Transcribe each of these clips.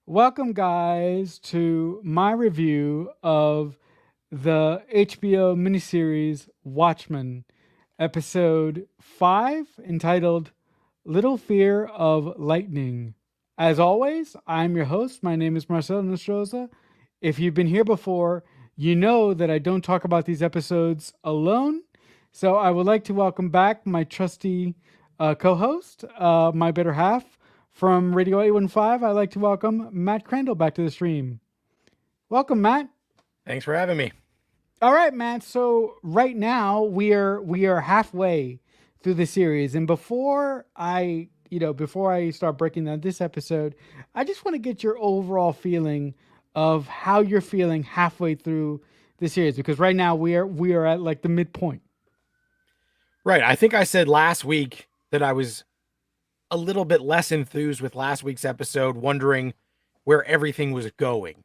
Welcome, guys, to my review of the HBO miniseries Watchmen, episode 5, entitled Little Fear of Lightning. As always, I'm your host. My name is Marcelo Nostroza. If you've been here before, you know that I don't talk about these episodes alone. So I would like to welcome back my trusty co host, my better half from Radio 815. I'd like to welcome Matt Crandall back to the stream. Welcome, Matt. Thanks for having me. All right, Matt. So right now we are halfway through the series, and before I start breaking down this episode, I just want to get your overall feeling of how you're feeling halfway through the series, because right now we are at like the midpoint. Right. I think I said last week that I was a little bit less enthused with last week's episode, wondering where everything was going.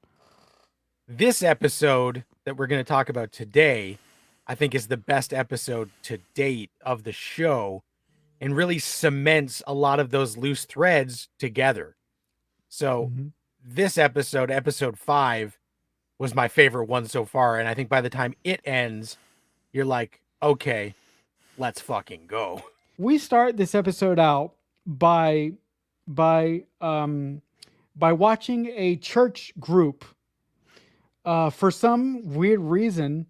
This episode that we're going to talk about today, I think is the best episode to date of the show and really cements a lot of those loose threads together. So Mhm. this episode 5, was my favorite one so far. And I think by the time it ends, you're like, okay, let's fucking go. We start this episode out by by um by watching a church group, for some weird reason,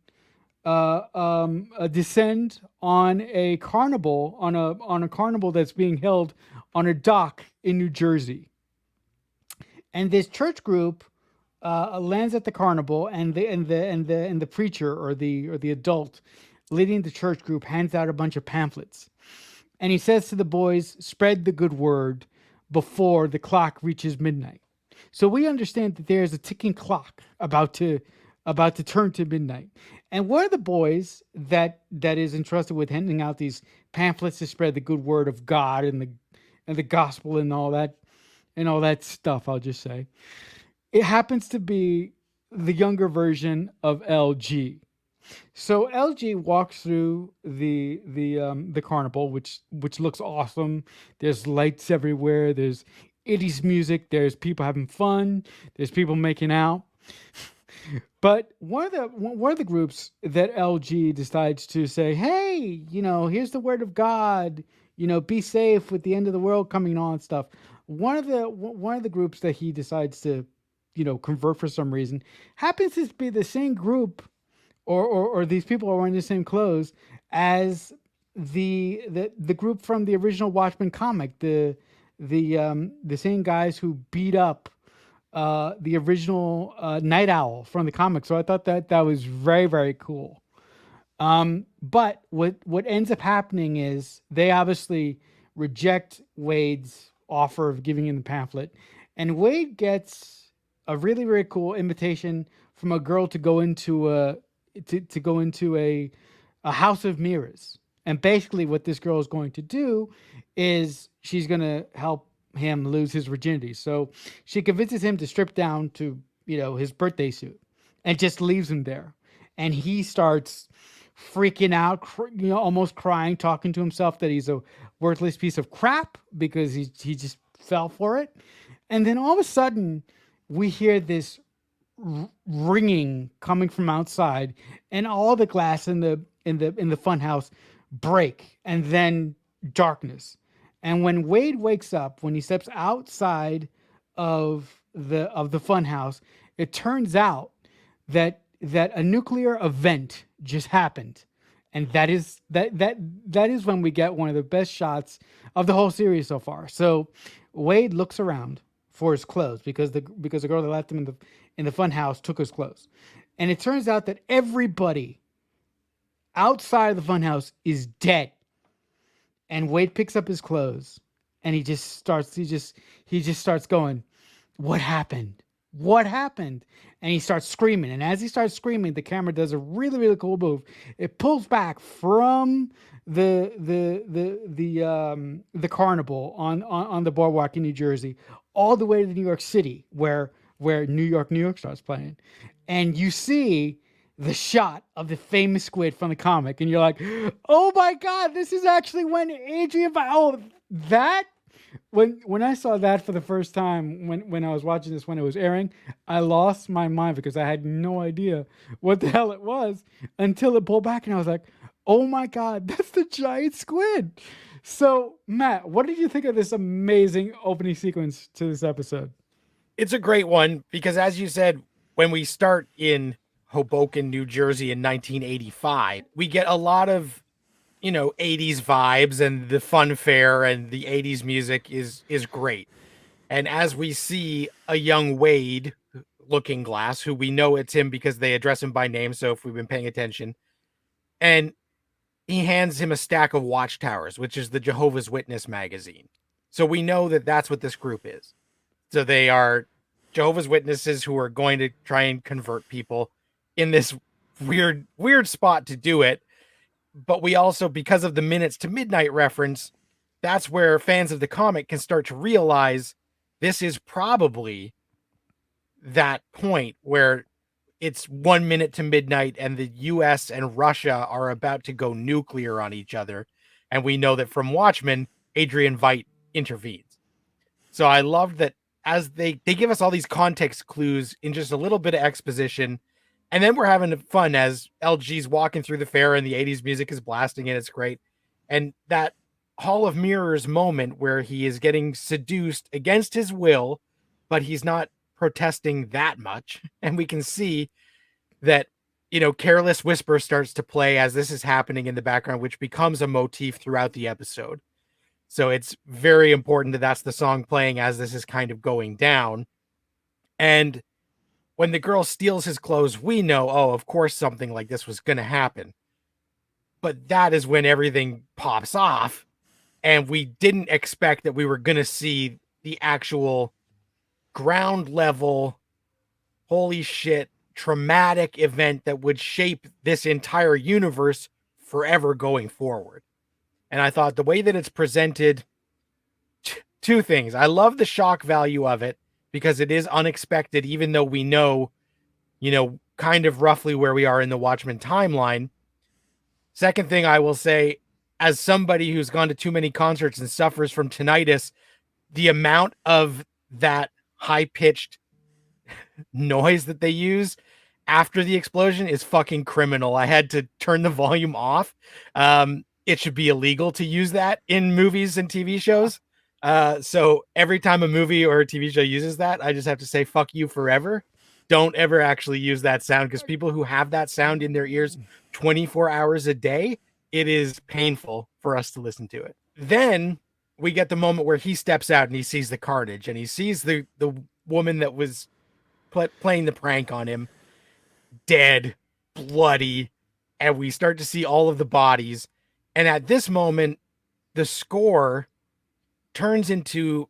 descend on a carnival, on a carnival that's being held on a dock in New Jersey. And this church group lands at the carnival, and the preacher, or the adult leading the church group, hands out a bunch of pamphlets, and he says to the boys, "Spread the good word before the clock reaches midnight." So we understand that there's a ticking clock about to turn to midnight. And one of the boys that is entrusted with handing out these pamphlets to spread the good word of God and the gospel and all that stuff, I'll just say, it happens to be the younger version of LG. So LG walks through the carnival, which looks awesome. There's lights everywhere. There's 80s music. There's people having fun. There's people making out. But one of the groups that LG decides to say, "Hey, here's the word of God. Be safe with the end of the world coming on and stuff." One of the groups that he decides to, convert for some reason, happens to be the same group, or these people are wearing the same clothes as the group from the original Watchmen comic, the same guys who beat up the original Night Owl from the comic. So I thought that was very, very cool. But what ends up happening is they obviously reject Wade's offer of giving him the pamphlet, and Wade gets a really, really cool invitation from a girl to go into a house of mirrors. And basically, what this girl is going to do is she's going to help him lose his virginity. So she convinces him to strip down to, his birthday suit, and just leaves him there. And he starts freaking out, almost crying, talking to himself that he's a worthless piece of crap because he just fell for it. And then all of a sudden, we hear this ringing coming from outside, and all the glass in the fun house break, and then darkness. And when Wade wakes up, when he steps outside of the fun house, it turns out that a nuclear event just happened. And that is when we get one of the best shots of the whole series so far. So Wade looks around for his clothes, because the girl that left him in the fun house took his clothes. And it turns out that everybody outside of the fun house is dead. And Wade picks up his clothes, and he just starts going, "What happened? What happened?" And he starts screaming. And as he starts screaming, the camera does a really, really cool move. It pulls back from the carnival on the boardwalk in New Jersey, all the way to New York City, where New York starts playing. And you see the shot of the famous squid from the comic, and you're like, "Oh my God, this is actually when Adrian, oh, that when I saw that for the first time when I was watching this when it was airing, I lost my mind because I had no idea what the hell it was until it pulled back and I was like, "Oh my god, that's the giant squid." So, Matt, what did you think of this amazing opening sequence to this episode? It's a great one because, as you said, when we start in Hoboken, New Jersey in 1985, we get a lot of 80s vibes, and the fun fair and the 80s music is great. And as we see a young Wade Looking Glass, who we know it's him because they address him by name, so if we've been paying attention, and he hands him a stack of Watchtowers, which is the Jehovah's Witness magazine. So we know that that's what this group is. So they are Jehovah's Witnesses who are going to try and convert people in this weird spot to do it. But we also, because of the Minutes to Midnight reference, that's where fans of the comic can start to realize this is probably that point where it's 1 minute to midnight and the US and Russia are about to go nuclear on each other. And we know that from Watchmen, Adrian Veidt intervenes. So I love that as they give us all these context clues in just a little bit of exposition. And then we're having fun as LG's walking through the fair and the 80s music is blasting and it's great. And that Hall of Mirrors moment where he is getting seduced against his will, but he's not protesting that much. And we can see that, Careless Whisper starts to play as this is happening in the background, which becomes a motif throughout the episode. So it's very important that that's the song playing as this is kind of going down. And when the girl steals his clothes, we know, oh, of course something like this was going to happen. But that is when everything pops off. And we didn't expect that we were going to see the actual ground level, holy shit, traumatic event that would shape this entire universe forever going forward. And I thought the way that it's presented, two things. I love the shock value of it because it is unexpected, even though we know, kind of roughly where we are in the Watchmen timeline. Second thing I will say, as somebody who's gone to too many concerts and suffers from tinnitus, the amount of that high-pitched noise that they use after the explosion is fucking criminal. I had to turn the volume off. It should be illegal to use that in movies and TV shows. So every time a movie or a TV show uses that, I just have to say, fuck you forever. Don't ever actually use that sound because people who have that sound in their ears 24 hours a day, it is painful for us to listen to it. Then we get the moment where he steps out and he sees the carnage and he sees the woman that was playing the prank on him dead, bloody, and we start to see all of the bodies. And at this moment, the score turns into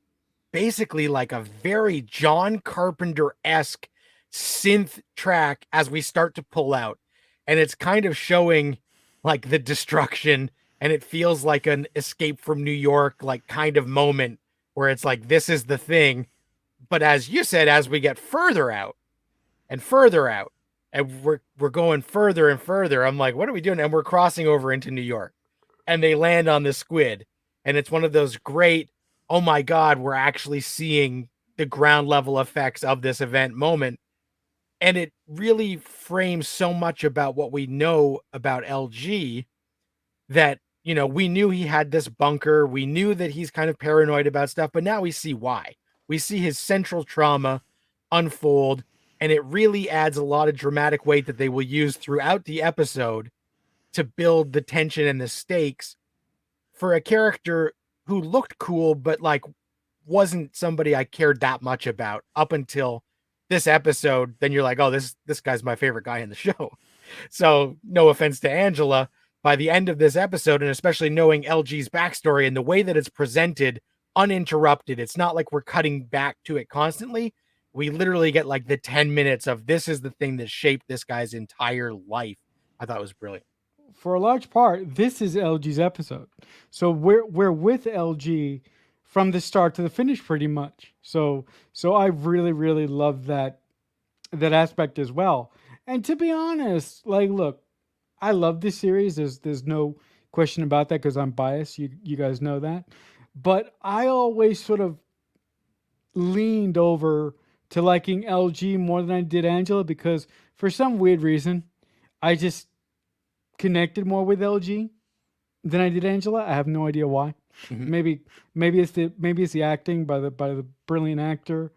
basically like a very John Carpenter-esque synth track as we start to pull out. And it's kind of showing like the destruction, and it feels like an Escape from New York, like kind of moment where it's like, this is the thing. But as you said, as we get further out and further out, and we're going further and further, I'm like, what are we doing? And we're crossing over into New York, and they land on the squid, and it's one of those great, oh my god, we're actually seeing the ground level effects of this event moment. And it really frames so much about what we know about LG that, we knew he had this bunker. We knew that he's kind of paranoid about stuff, but now we see why. We see his central trauma unfold, and it really adds a lot of dramatic weight that they will use throughout the episode to build the tension and the stakes for a character who looked cool, but like wasn't somebody I cared that much about up until this episode. Then you're like, oh, this guy's my favorite guy in the show. So no offense to Angela, by the end of this episode, and especially knowing LG's backstory and the way that it's presented uninterrupted, it's not like we're cutting back to it constantly. We literally get like the 10 minutes of this is the thing that shaped this guy's entire life. I thought it was brilliant. For a large part, this is LG's episode. So we're with LG from the start to the finish pretty much. So I really love that aspect as well. And to be honest, like look, I love this series. There's no question about that because I'm biased. You guys know that. but I always sort of leaned over to liking LG more than I did Angela because for some weird reason, I just connected more with LG than I did Angela. I have no idea why. Mhm. Maybe maybe it's the acting by the brilliant actor.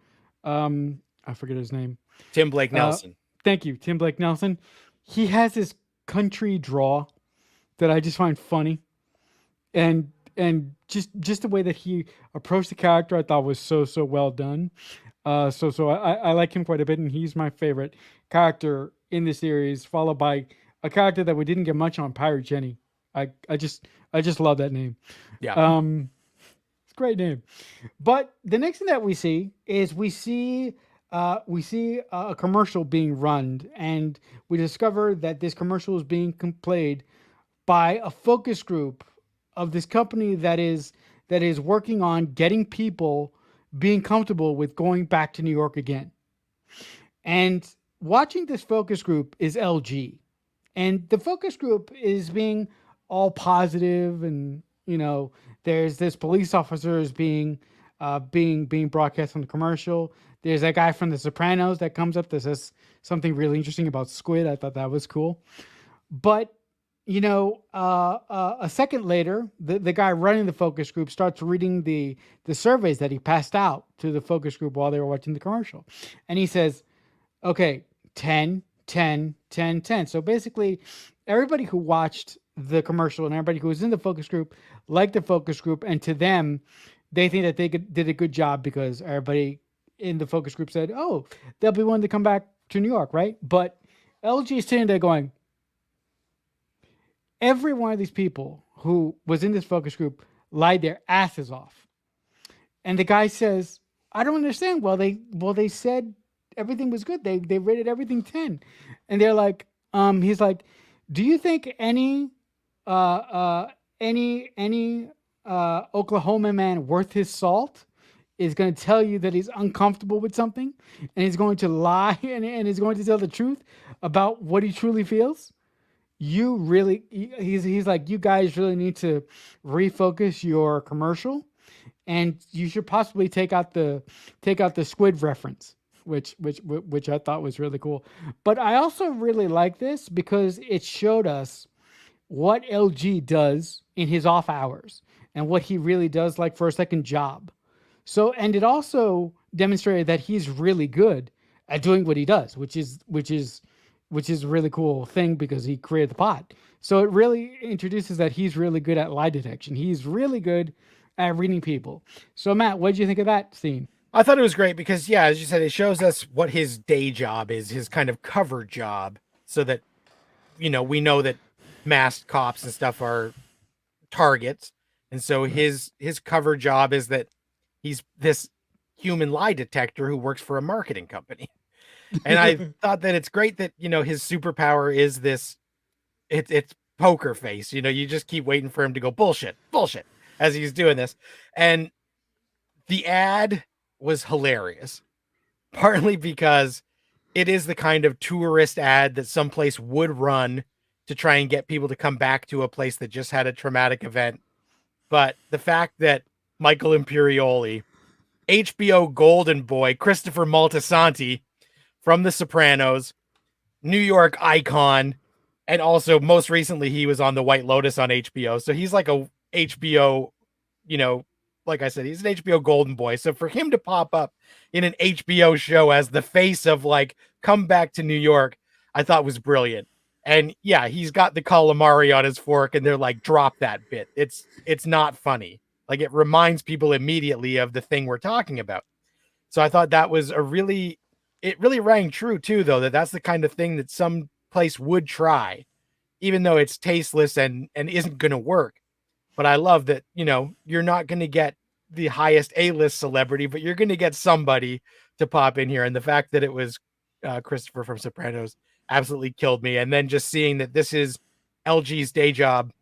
I forget his name. Tim Blake Uh, Nelson. Thank you, Tim Blake Nelson. He has this country draw that I just find funny, and just the way that he approached the character, I thought was so well done. So I like him quite a bit, and he's my favorite character in the series, followed by a character that we didn't get much on, Pirate Jenny. I just love that name. Yeah. Um, it's a great name. But the next thing that we see is we see a commercial being run, and we discover that this commercial is being played by a focus group of this company that is working on getting people being comfortable with going back to New York again. And watching this focus group is LG. And the focus group is being all positive, and there's this police officer is being broadcast on the commercial. There's that guy from The Sopranos that comes up that says something really interesting about squid. I thought that was cool. But a second later, the guy running the focus group starts reading the surveys that he passed out to the focus group while they were watching the commercial, and he says, "Okay, 10, 10, 10, 10." So basically, everybody who watched the commercial and everybody who was in the focus group liked the focus group, and to them, they think that did a good job because everybody in the focus group said, "Oh, they'll be willing to come back to New York, right?" But LG is sitting there going, every one of these people who was in this focus group lied their asses off. And the guy says, I don't understand. Well they said everything was good. They rated everything 10. And they're like, he's like, do you think uh uh any Oklahoma man worth his salt is going to tell you that he's uncomfortable with something and he's going to lie and he's going to tell the truth about what he truly feels? You really he's like, you guys really need to refocus your commercial, and you should possibly take out the squid reference, which I thought was really cool. But I also really like this because it showed us what LG does in his off hours and what he really does like for a second job. So, and it also demonstrated that he's really good at doing what he does, which is a really cool thing because he created the pod. So it really introduces that he's really good at lie detection. He's really good at reading people. So Matt, what did you think of that scene? I thought it was great because, yeah, as you said, it shows us what his day job is, his kind of cover job, so that, we know that masked cops and stuff are targets. And so his cover job is that he's this human lie detector who works for a marketing company. And I thought that it's great that, his superpower is this, it's poker face. You just keep waiting for him to go bullshit, bullshit as he's doing this. And the ad was hilarious, partly because it is the kind of tourist ad that someplace would run to try and get people to come back to a place that just had a traumatic event. But the fact that Michael Imperioli, HBO Golden Boy, Christopher Moltisanti from The Sopranos, New York icon, and also most recently he was on The White Lotus on HBO. So he's like a HBO, you know, like I said, he's an HBO Golden Boy. So for him to pop up in an HBO show as the face of like come back to New York, I thought was brilliant. And yeah, he's got the calamari on his fork and they're like, drop that bit. It's not funny. Like it reminds people immediately of the thing we're talking about. So I thought that was it really rang true too, though, that's the kind of thing that some place would try, even though it's tasteless and isn't going to work. But I love that, you're not going to get the highest A-list celebrity, but you're going to get somebody to pop in here. And the fact that it was Christopher from Sopranos absolutely killed me. And then just seeing that this is LG's day job.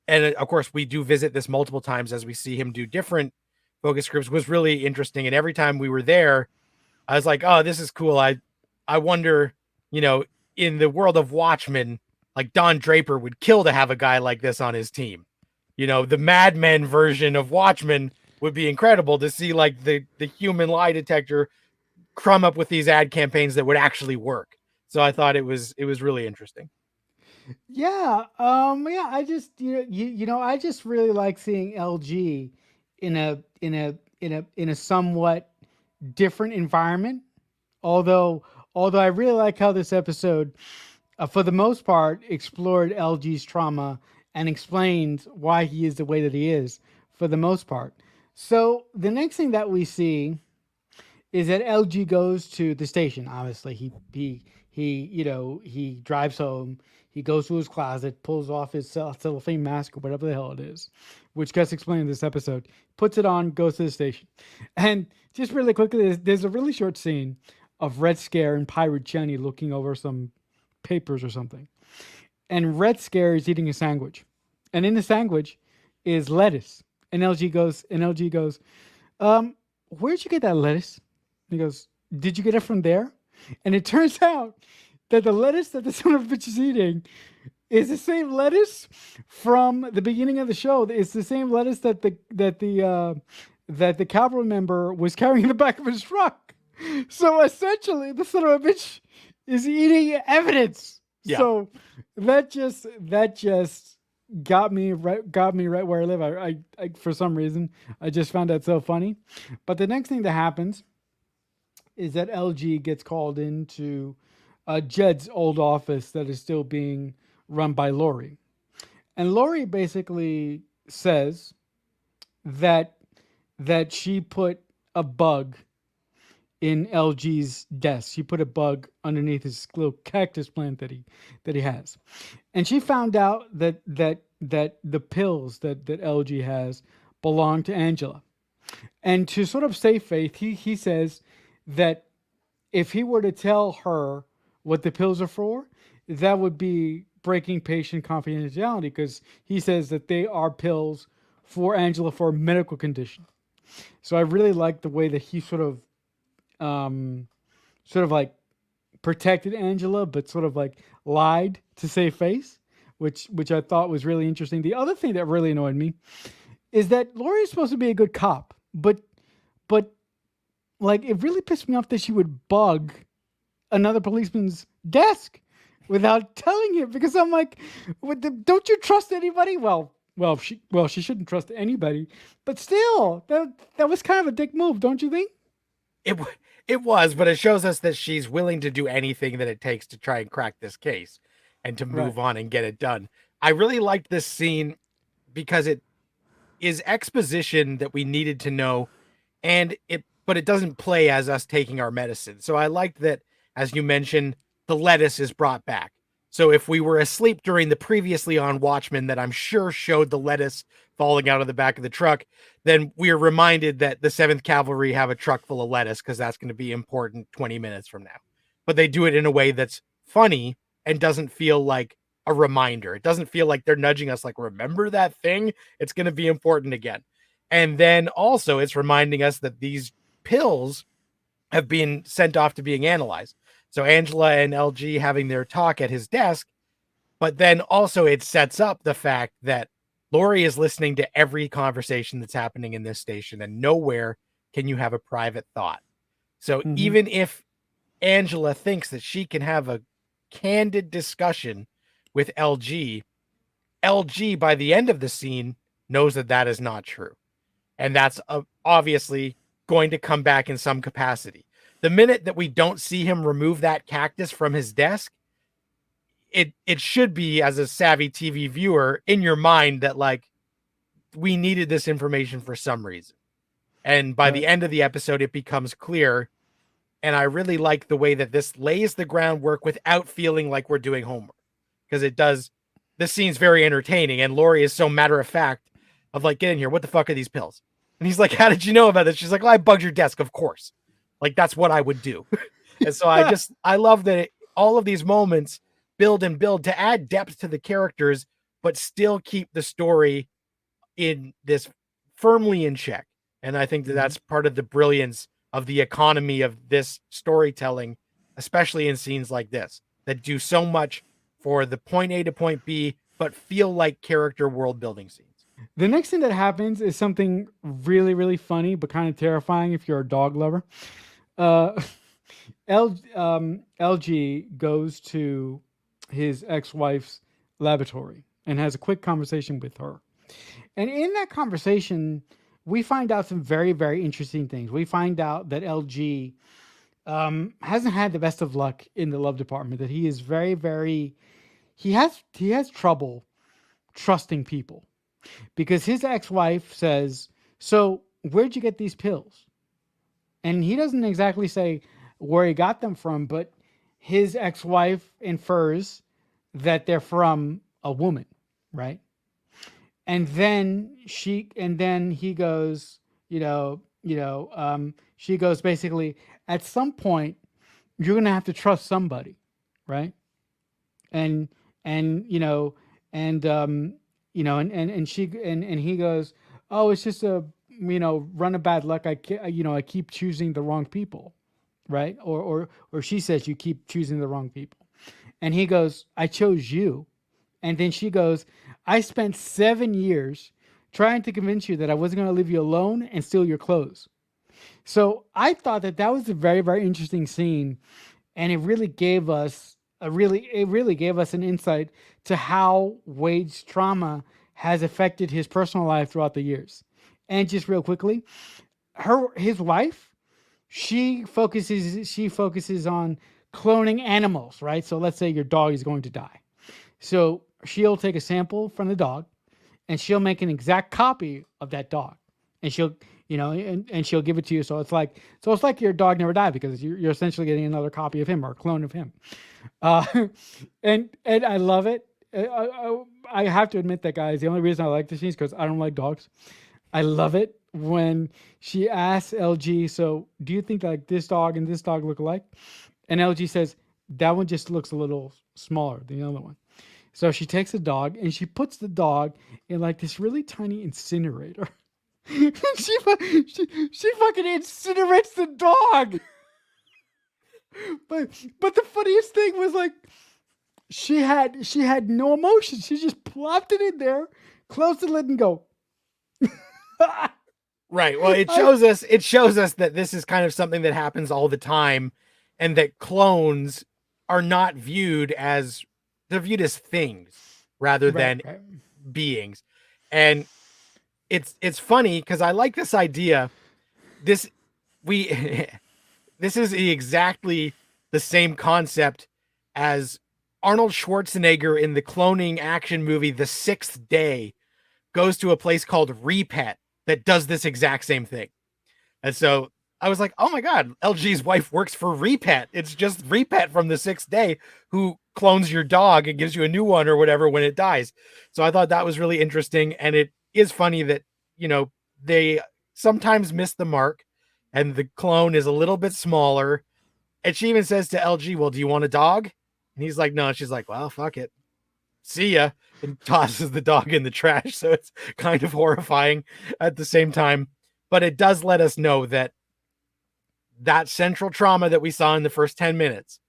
And of course, we do visit this multiple times as we see him do different focus groups was really interesting. And every time we were there, I was like, oh, this is cool. I wonder, in the world of Watchmen, like Don Draper would kill to have a guy like this on his team. The Mad Men version of Watchmen would be incredible to see, like, the human lie detector crumb up with these ad campaigns that would actually work. So I thought it was really interesting. Yeah, I just I just really like seeing LG in a somewhat different environment. Although although I really like how this episode, for the most part, explored LG's trauma and explained why he is the way that he is for the most part. So the next thing that we see is that LG goes to the station. Obviously, he drives home. He goes to his closet, pulls off his cellophane mask or whatever the hell it is, which gets explained in this episode. Puts it on, goes to the station, and just really quickly, there's a really short scene of Red Scare and Pirate Jenny looking over some papers or something, and Red Scare is eating a sandwich, and in the sandwich is lettuce. And LG goes, where'd you get that lettuce? And he goes, did you get it from there? And it turns out that the lettuce that the son of a bitch is eating is the same lettuce from the beginning of the show. It's the same lettuce that the cavalry member was carrying in the back of his truck. So essentially, the son of a bitch is eating evidence. Yeah. So that just got me right where I live. I for some reason I just found that so funny. But the next thing that happens is that LG gets called into Jed's old office that is still being run by Lori. And Lori basically says that she put a bug in LG's desk. She put a bug underneath his little cactus plant that he has. And she found out that the pills that LG has belong to Angela. And to sort of save faith, he says that if he were to tell her what the pills are for, that would be breaking patient confidentiality because he says that they are pills for Angela for a medical condition. So I really like the way that he sort of like protected Angela, but sort of like lied to save face, which I thought was really interesting. The other thing that really annoyed me is that Lori is supposed to be a good cop, but like it really pissed me off that she would bug another policeman's desk without telling him because I'm like, don't you trust anybody? She shouldn't trust anybody, but still, that was kind of a dick move, don't you think? It it was, but it shows us that she's willing to do anything that it takes to try and crack this case and to Right. move on and get it done. I really liked this scene because it is exposition that we needed to know, and it doesn't play as us taking our medicine. So I liked that, as you mentioned, the lettuce is brought back. So if we were asleep during the previously on Watchmen that I'm sure showed the lettuce falling out of the back of the truck, then we are reminded that the 7th Cavalry have a truck full of lettuce because that's going to be important 20 minutes from now. But they do it in a way that's funny and doesn't feel like a reminder. It doesn't feel like they're nudging us like, remember that thing? It's going to be important again. And then also it's reminding us that these pills have been sent off to being analyzed. So Angela and LG having their talk at his desk, but then also it sets up the fact that Lori is listening to every conversation that's happening in this station, and nowhere can you have a private thought. So Mm-hmm. even if Angela thinks that she can have a candid discussion with LG by the end of the scene knows that that is not true. And that's obviously going to come back in some capacity. The minute that we don't see him remove that cactus from his desk, it should be, as a savvy TV viewer, in your mind that like we needed this information for some reason. And by the Right. end of the episode, it becomes clear. And I really like the way that this lays the groundwork without feeling like we're doing homework, because it does. This scene's very entertaining, and Lori is so matter of fact of like, get in here. What the fuck are these pills? And he's like, how did you know about this? She's like, well, I bugged your desk, of course. Like that's what I would do. And so I love that all of these moments build and build to add depth to the characters, but still keep the story in this firmly in check. And I think that Mhm. that's part of the brilliance of the economy of this storytelling, especially in scenes like this that do so much for the point A to point B, but feel like character world building scenes. The next thing that happens is something really, really funny, but kind of terrifying if you're a dog lover. Uh, LG goes to his ex-wife's laboratory and has a quick conversation with her. And in that conversation, we find out some very, very interesting things. We find out that LG hasn't had the best of luck in the love department. That he is very, very he has trouble trusting people because his ex-wife says, "So where'd you get these pills?" And he doesn't exactly say where he got them from, but his ex-wife infers that they're from a woman, right? And then he goes, she goes basically, at some point you're gonna have to trust somebody, right? And and you know and and she and he goes, oh, it's just a run of bad luck. I keep choosing the wrong people, right? Or she says you keep choosing the wrong people, and he goes, I chose you. And then she goes, I spent 7 years trying to convince you that I wasn't going to leave you alone and steal your clothes. So I thought that that was a very, very interesting scene. And it really gave us an insight to how Wade's trauma has affected his personal life throughout the years. And just real quickly, his wife, she focuses on cloning animals, right? So let's say your dog is going to die. So she'll take a sample from the dog and she'll make an exact copy of that dog. And and she'll give it to you. So it's like your dog never died because you're essentially getting another copy of him or a clone of him. Uh, and I love it. I have to admit that, guys, the only reason I like this scene is because I don't like dogs. I love it when she asks LG, so do you think like this dog and this dog look alike? And LG says, that one just looks a little smaller than the other one. So she takes the dog and she puts the dog in like this really tiny incinerator. She fucking incinerates the dog. But the funniest thing was like she had no emotion. She just plopped it in there, closed the lid, and go. Right. Well, it shows us that this is kind of something that happens all the time, and that clones are not viewed as they're viewed as things rather Right, than right. beings. And it's funny because I like this idea. This we this is exactly the same concept as Arnold Schwarzenegger in the cloning action movie The Sixth Day goes to a place called Repet that does this exact same thing. And so I was like, oh my God, LG's wife works for Repet. It's just Repet from The Sixth Day who clones your dog and gives you a new one or whatever when it dies. So I thought that was really interesting. And it is funny that, they sometimes miss the mark and the clone is a little bit smaller. And she even says to LG, well, do you want a dog? And he's like, no. She's like, well, fuck it. See ya. And tosses the dog in the trash. So it's kind of horrifying at the same time. But it does let us know that central trauma that we saw in the first 10 minutes,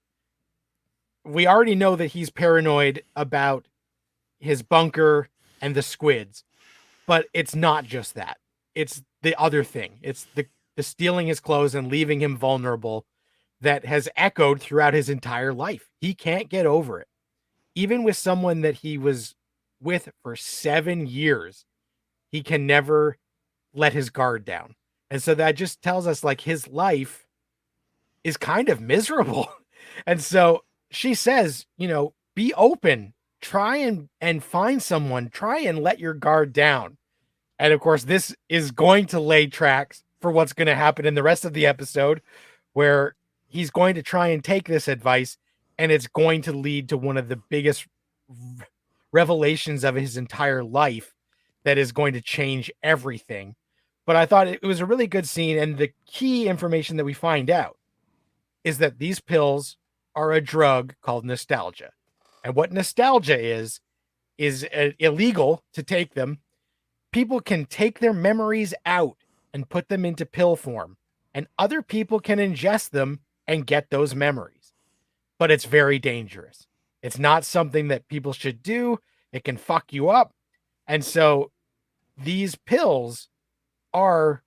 we already know that he's paranoid about his bunker and the squids, but it's not just that. It's the other thing. It's the stealing his clothes and leaving him vulnerable that has echoed throughout his entire life. He can't get over it. Even with someone that he was with for 7 years, he can never let his guard down. And so that just tells us like his life is kind of miserable. And so she says, be open, try and find someone, try and let your guard down. And of course, this is going to lay tracks for what's going to happen in the rest of the episode, where he's going to try and take this advice, and it's going to lead to one of the biggest revelations of his entire life that is going to change everything. But I thought it was a really good scene. And the key information that we find out is that these pills are a drug called nostalgia. And what nostalgia is illegal to take them. People can take their memories out and put them into pill form, and other people can ingest them and get those memories. But it's very dangerous. It's not something that people should do. It can fuck you up. And so these pills are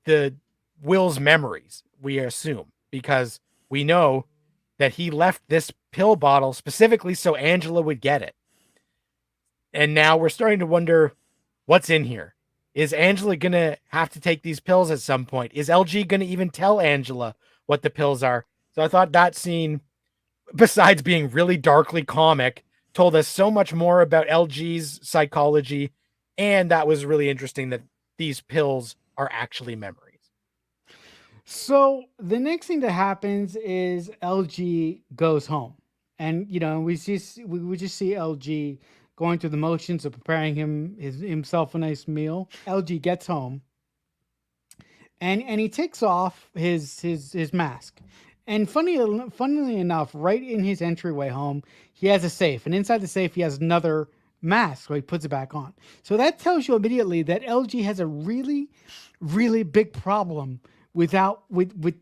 the Will's memories, we assume, because we know that he left this pill bottle specifically so Angela would get it. And now we're starting to wonder what's in here. Is Angela going to have to take these pills at some point? Is LG going to even tell Angela what the pills are? So I thought that scene, besides being really darkly comic, told us so much more about LG's psychology. And that was really interesting that these pills are actually memories. So the next thing that happens is LG goes home, and we just see LG going through the motions of preparing himself a nice meal. LG gets home, and he takes off his mask. And funnily enough, right in his entryway home, he has a safe, and inside the safe he has another mask. So he puts it back on. So that tells you immediately that LG has a really, really big problem without with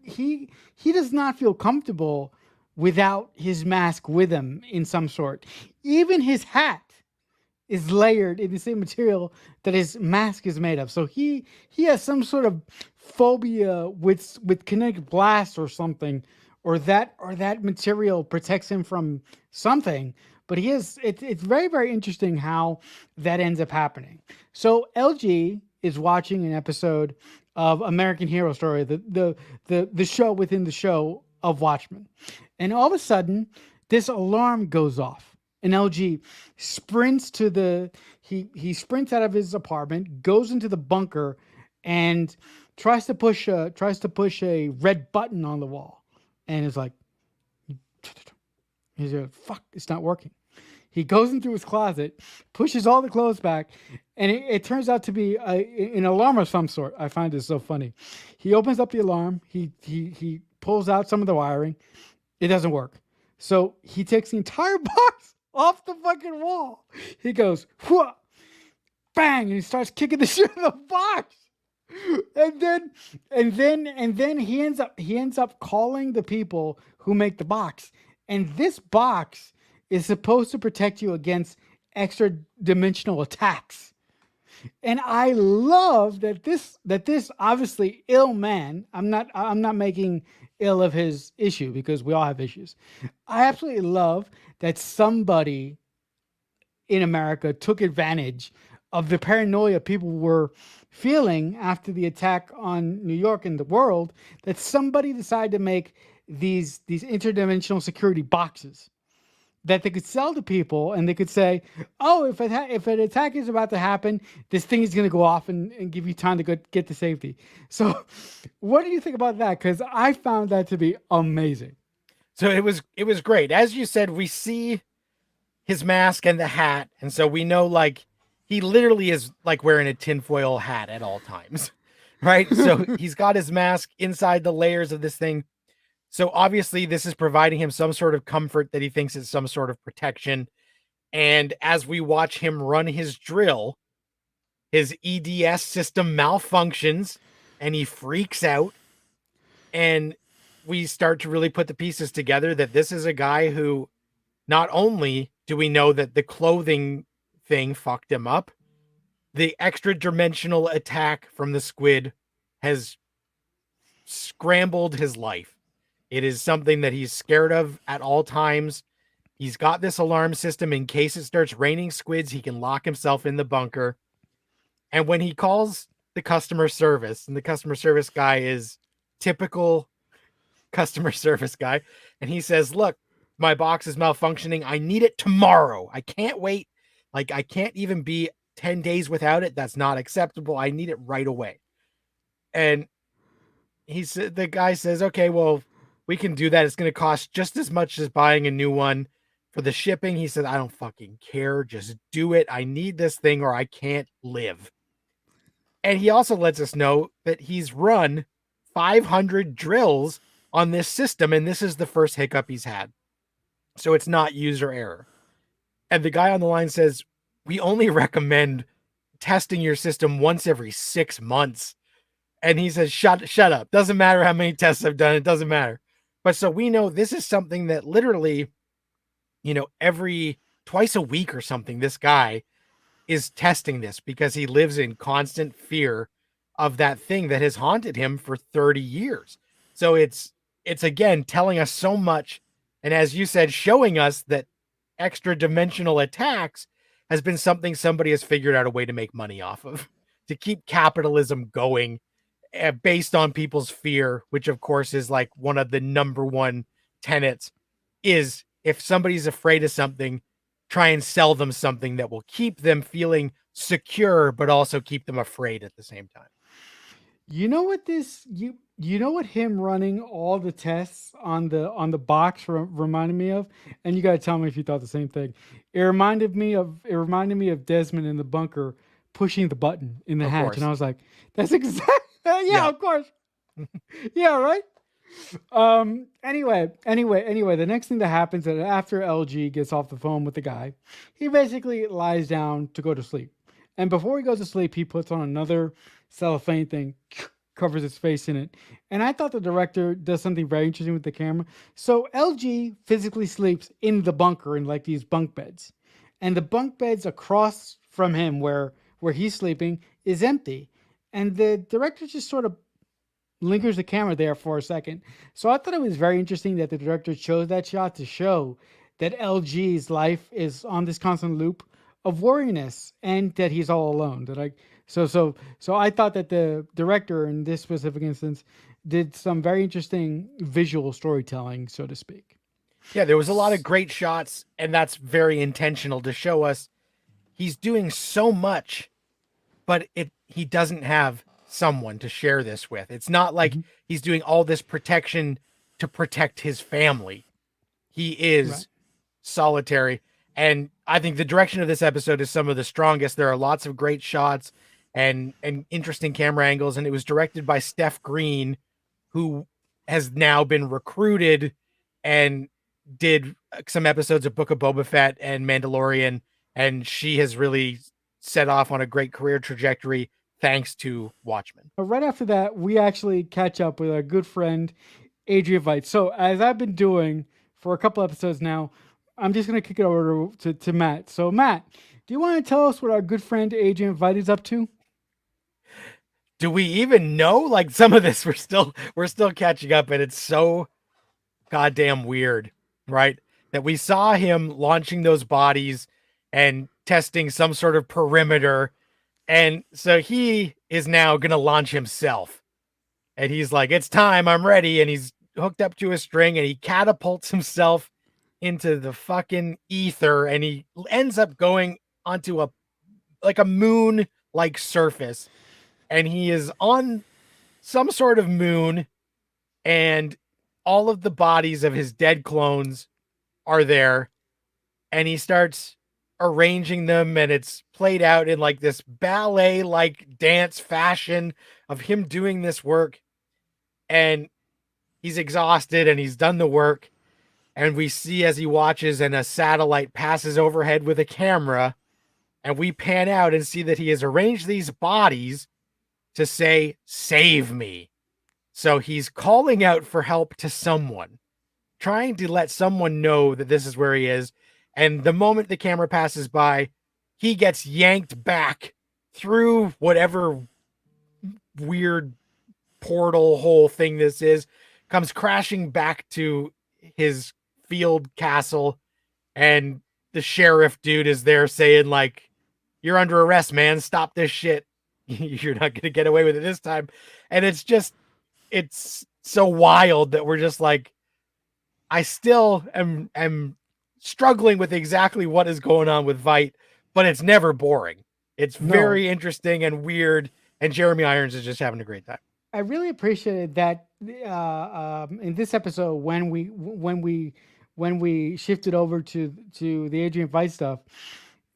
he does not feel comfortable without his mask with him in some sort. Even his hat is layered in the same material that his mask is made of. So he has some sort of phobia with kinetic blast or something, or that material protects him from something. But it's very, very interesting how that ends up happening. So LG is watching an episode of American Hero Story, the show within the show of Watchmen, and all of a sudden this alarm goes off, and LG sprints to he sprints out of his apartment, goes into the bunker, and tries to push a red button on the wall, and is like, he's like, fuck, it's not working. He goes into his closet, pushes all the clothes back, and it turns out to be an alarm of some sort. I find this so funny. He opens up the alarm. He pulls out some of the wiring. It doesn't work. So he takes the entire box off the fucking wall. He goes, whoa, bang, and he starts kicking the shit in the box. And then he ends up calling the people who make the box. And this box is supposed to protect you against extra dimensional attacks. And I love that this obviously ill man, I'm not making ill of his issue, because we all have issues. I absolutely love that somebody in America took advantage of the paranoia people were feeling after the attack on New York and the world, that somebody decided to make these interdimensional security boxes that they could sell to people, and they could say, oh, if an attack is about to happen, this thing is going to go off and give you time to get to safety. So what do you think about that? Because I found that to be amazing. So it was great. As you said, we see his mask and the hat, and so we know, like, he literally is like wearing a tinfoil hat at all times, right? So he's got his mask inside the layers of this thing. So obviously this is providing him some sort of comfort that he thinks is some sort of protection. And as we watch him run his drill, his EDS system malfunctions and he freaks out. And we start to really put the pieces together that this is a guy who, not only do we know that the clothing thing fucked him up, the extra dimensional attack from the squid has scrambled his life. It is something that he's scared of at all times. He's got this alarm system in case it starts raining squids. He can lock himself in the bunker. And when he calls the customer service, and the customer service guy is typical customer service guy, and he says, look, my box is malfunctioning. I need it tomorrow. I can't wait. Like, I can't even be 10 days without it. That's not acceptable. I need it right away. And the guy says, okay, well, we can do that. It's going to cost just as much as buying a new one. For the shipping, he said, I don't fucking care. Just do it. I need this thing or I can't live. And he also lets us know that he's run 500 drills on this system, and this is the first hiccup he's had. So it's not user error. And the guy on the line says, we only recommend testing your system once every 6 months. And he says, shut up. Doesn't matter how many tests I've done. It doesn't matter. But so we know this is something that literally, every twice a week or something, this guy is testing this because he lives in constant fear of that thing that has haunted him for 30 years. So it's again telling us so much, and as you said, showing us that extra dimensional attacks has been something somebody has figured out a way to make money off of, to keep capitalism going, based on people's fear, which of course is like one of the number one tenets, is if somebody's afraid of something, try and sell them something that will keep them feeling secure, but also keep them afraid at the same time. You know what you know what him running all the tests on the box reminded me of, and you gotta tell me if you thought the same thing. It reminded me of Desmond in the bunker pushing the button in the Of hatch, and course. I was like, that's exactly yeah, Yeah. of course, yeah, right. Anyway, the next thing that happens is that after LG gets off the phone with the guy, he basically lies down to go to sleep. And before he goes to sleep, he puts on another cellophane thing, covers his face in it. And I thought the director does something very interesting with the camera. So LG physically sleeps in the bunker in like these bunk beds. And the bunk beds across from him where he's sleeping is empty. And the director just sort of lingers the camera there for a second. So I thought it was very interesting that the director chose that shot to show that LG's life is on this constant loop of worriness and that he's all alone. So I thought that the director in this specific instance did some very interesting visual storytelling, so to speak. Yeah, there was a lot of great shots, and that's very intentional to show us he's doing so much, but he doesn't have someone to share this with. It's not like Mhm. he's doing all this protection to protect his family. He Right. is solitary. And I think the direction of this episode is some of the strongest. There are lots of great shots and interesting camera angles, and it was directed by Steph Green, who has now been recruited and did some episodes of Book of Boba Fett and Mandalorian, and she has really set off on a great career trajectory thanks to Watchmen. But right after that, we actually catch up with our good friend Adrian Veidt. So as I've been doing for a couple episodes now, I'm just gonna kick it over to Matt. So Matt, do you want to tell us what our good friend Adrian Veidt is up to? Do we even know? Like, some of this we're still catching up, and it's so goddamn weird, right? That we saw him launching those bodies and testing some sort of perimeter. And so he is now going to launch himself. And he's like, it's time, I'm ready. And he's hooked up to a string and he catapults himself into the fucking ether. And he ends up going onto a moon like surface. And he is on some sort of moon, and all of the bodies of his dead clones are there, and he starts arranging them, and it's played out in like this ballet like dance fashion of him doing this work, and he's exhausted and he's done the work, and we see as he watches and a satellite passes overhead with a camera, and we pan out and see that he has arranged these bodies to say save me. So he's calling out for help to someone, trying to let someone know that this is where he is. And the moment the camera passes by, he gets yanked back through whatever weird portal hole thing this is, comes crashing back to his field castle. And the sheriff dude is there saying, like, you're under arrest, man. Stop this shit. You're not going to get away with it this time. And it's so wild that we're just like, I still am struggling with exactly what is going on with Veidt, but it's never boring. It's No, very interesting and weird, and Jeremy Irons is just having a great time. I really appreciated that in this episode when we shifted over to the Adrian Veidt stuff.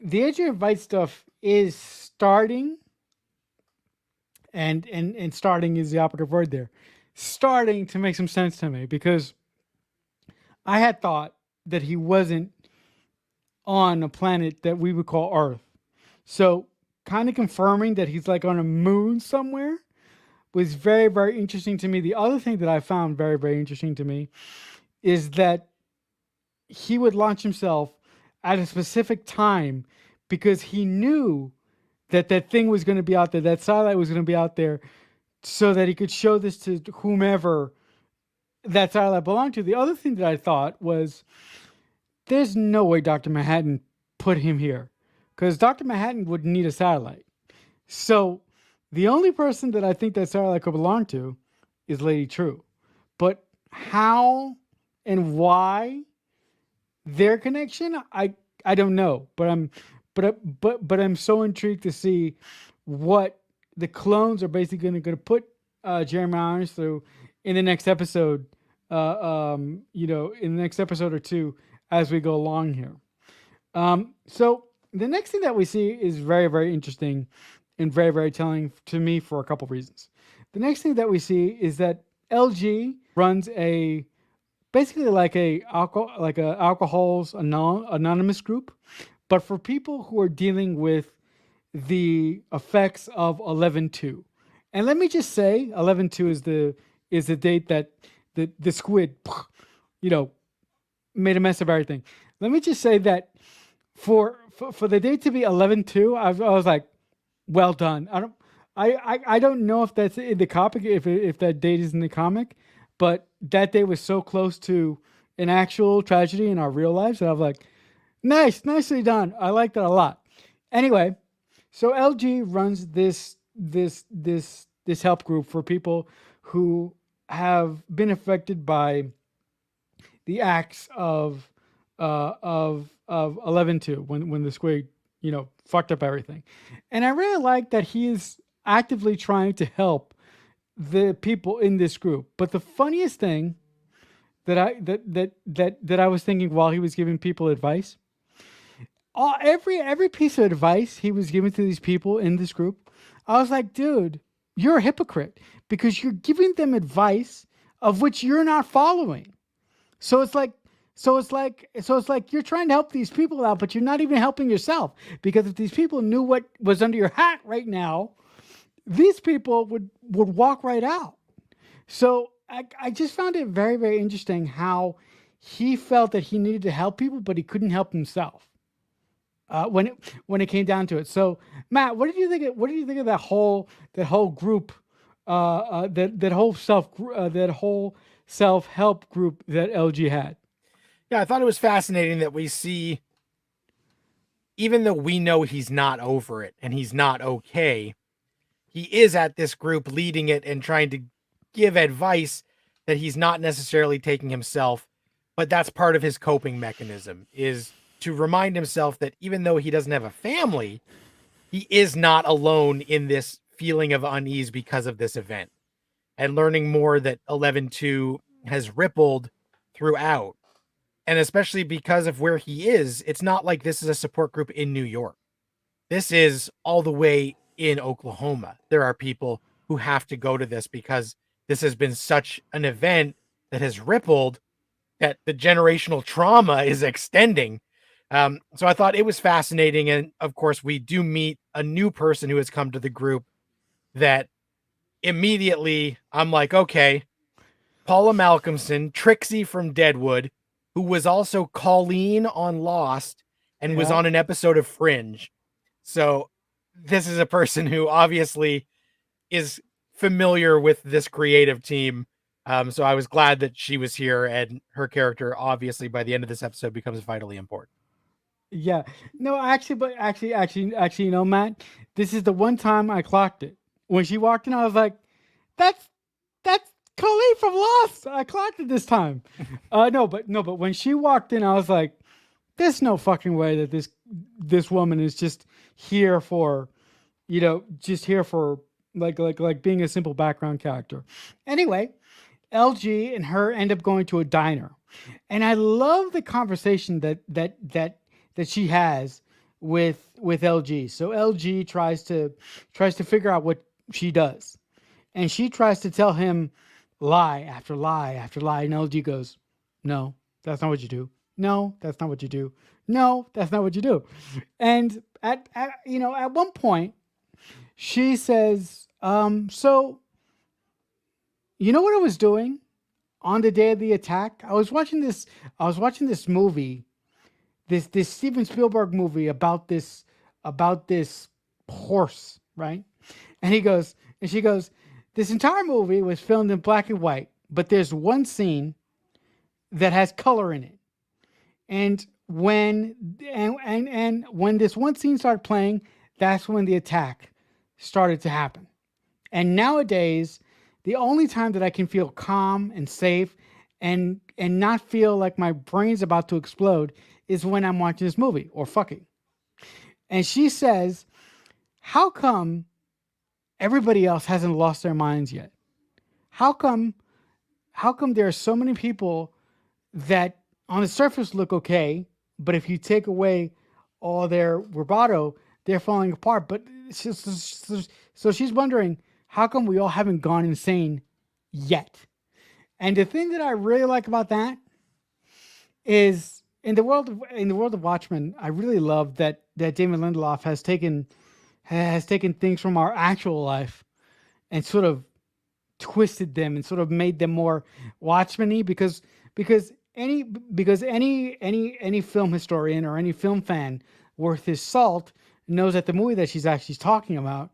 The Adrian Veidt stuff is starting, and starting is the operative word there. Starting to make some sense to me because I had thought that he wasn't on a planet that we would call Earth. So kind of confirming that he's like on a moon somewhere was very, very interesting to me. The other thing that I found very, very interesting to me is that he would launch himself at a specific time because he knew that that thing was going to be out there, that satellite was going to be out there, so that he could show this to whomever that satellite belonged to. The other thing that I thought was, there's no way Dr. Manhattan put him here, because Dr. Manhattan would need a satellite. So the only person that I think that satellite could belong to is Lady True. But how and why their connection, I don't know. But I'm so intrigued to see what the clones are basically going to put Jeremy Irons through in the next episode. In the next episode or two as we go along here. So the next thing that we see is very, very interesting and very, very telling to me for a couple reasons. The next thing that we see is that LG runs a basically like a alcohols anonymous group, but for people who are dealing with the effects of 11/2. And let me just say, 11/2 is the date that the squid, made a mess of everything. Let me just say that for the date to be 11/2, I was like, well done. I don't know if that's in the comic, if that date is in the comic, but that day was so close to an actual tragedy in our real lives that I was like, nicely done. I like that a lot. Anyway, so LG runs this help group for people who have been affected by the acts of 11/2 when the squid fucked up everything. And I really like that he is actively trying to help the people in this group. But the funniest thing that I was thinking while he was giving people advice, every piece of advice he was giving to these people in this group, I was like, dude, you're a hypocrite, because you're giving them advice of which you're not following. So it's like you're trying to help these people out, but you're not even helping yourself. Because if these people knew what was under your hat right now, these people would walk right out. So I just found it very, very interesting how he felt that he needed to help people, but he couldn't help himself when it came down to it. So Matt, what did you think of that whole group, that whole self-help group that LG had? Yeah, I thought it was fascinating that we see, even though we know he's not over it and he's not okay, he is at this group leading it and trying to give advice that he's not necessarily taking himself, but that's part of his coping mechanism, is to remind himself that even though he doesn't have a family, he is not alone in this feeling of unease because of this event, and learning more that 11/2 has rippled throughout. And especially because of where he is, it's not like this is a support group in New York. This is all the way in Oklahoma. There are people who have to go to this because this has been such an event that has rippled, that the generational trauma is extending. So I thought it was fascinating. And of course, we do meet a new person who has come to the group that immediately I'm like, okay, Paula Malcolmson, Trixie from Deadwood, who was also Colleen on Lost and was on an episode of Fringe. So this is a person who obviously is familiar with this creative team. So I was glad that she was here, and her character, obviously, by the end of this episode becomes vitally important. Yeah. No, actually, Matt, this is the one time I clocked it. When she walked in, I was like, that's Colleen from Lost. I clocked it this time. But when she walked in, I was like, there's no fucking way that this woman is just here for, like being a simple background character. Anyway, LG and her end up going to a diner, and I love the conversation that she has with LG. So LG tries to figure out what she does, and she tries to tell him lie after lie after lie, and LG goes, "No, that's not what you do. No, that's not what you do. No, that's not what you do." And at one point, she says, "So, you know what I was doing on the day of the attack? I was watching this movie, this Steven Spielberg movie about this about this horse, right? And she goes, this entire movie was filmed in black and white, but there's one scene that has color in it. And when this one scene started playing, that's when the attack started to happen. And nowadays, the only time that I can feel calm and safe and not feel like my brain's about to explode is when I'm watching this movie or fucking. And she says, "How come everybody else hasn't lost their minds yet? How come there are so many people that on the surface look okay, but if you take away all their bravado, they're falling apart." But so she's wondering, how come we all haven't gone insane yet? And the thing that I really like about that is in the world of Watchmen, I really love that Damon Lindelof has taken things from our actual life and sort of twisted them and sort of made them more Watchmen-y because any film historian or any film fan worth his salt knows that the movie that she's actually talking about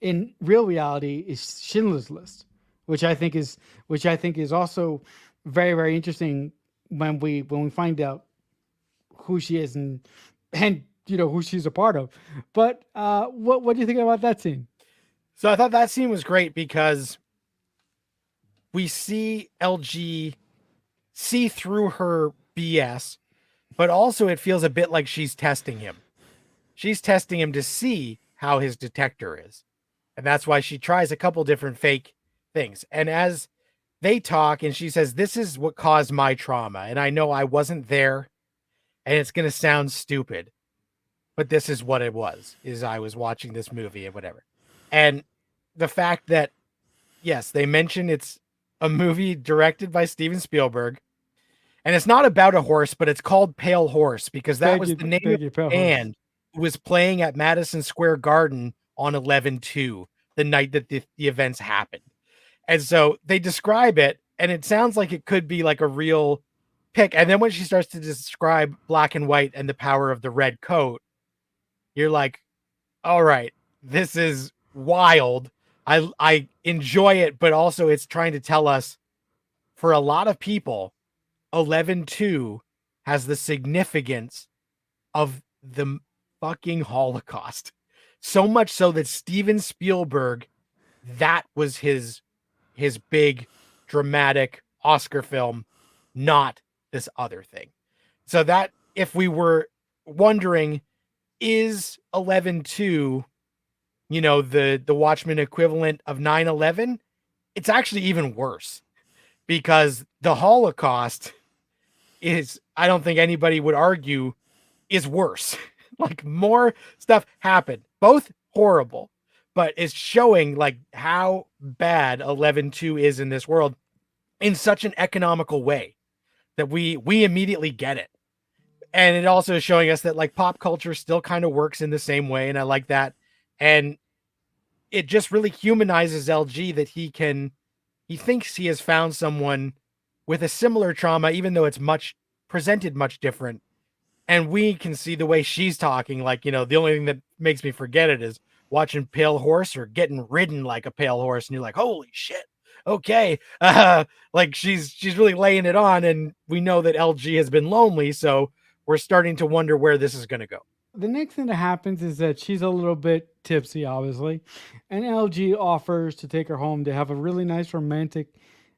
in real reality is Schindler's List, which I think is also very, very interesting when we find out who she is and who she's a part of. But what do you think about that scene? So I thought that scene was great because we see LG see through her BS, but also it feels a bit like she's testing him. She's testing him to see how his detector is. And that's why she tries a couple different fake things. And as they talk and she says, "This is what caused my trauma. And I know I wasn't there and it's going to sound stupid, but this is what it was, is I was watching this movie and whatever." And the fact that, yes, they mention it's a movie directed by Steven Spielberg, and it's not about a horse, but it's called Pale Horse because that was the name of the band who was playing at Madison Square Garden on 11/2, the night that the events happened. And so they describe it, and it sounds like it could be like a real pick. And then when she starts to describe black and white and the power of the red coat, you're like, all right, this is wild. I enjoy it, but also it's trying to tell us, for a lot of people, 11/2 has the significance of the fucking Holocaust. So much so that Steven Spielberg, that was his big dramatic Oscar film, not this other thing. So that, if we were wondering, is 11/2, the Watchmen equivalent of 9/11, it's actually even worse because the Holocaust is, I don't think anybody would argue, is worse. Like, more stuff happened, both horrible, but it's showing like how bad 11/2 is in this world in such an economical way that we immediately get it. And it also is showing us that like pop culture still kind of works in the same way. And I like that. And it just really humanizes LG that he thinks he has found someone with a similar trauma, even though it's presented much different. And we can see the way she's talking, like, the only thing that makes me forget it is watching Pale Horse or getting ridden like a pale horse. And you're like, holy shit. Okay. Like she's really laying it on. And we know that LG has been lonely. So we're starting to wonder where this is going to go. The next thing that happens is that she's a little bit tipsy, obviously, and LG offers to take her home to have a really nice romantic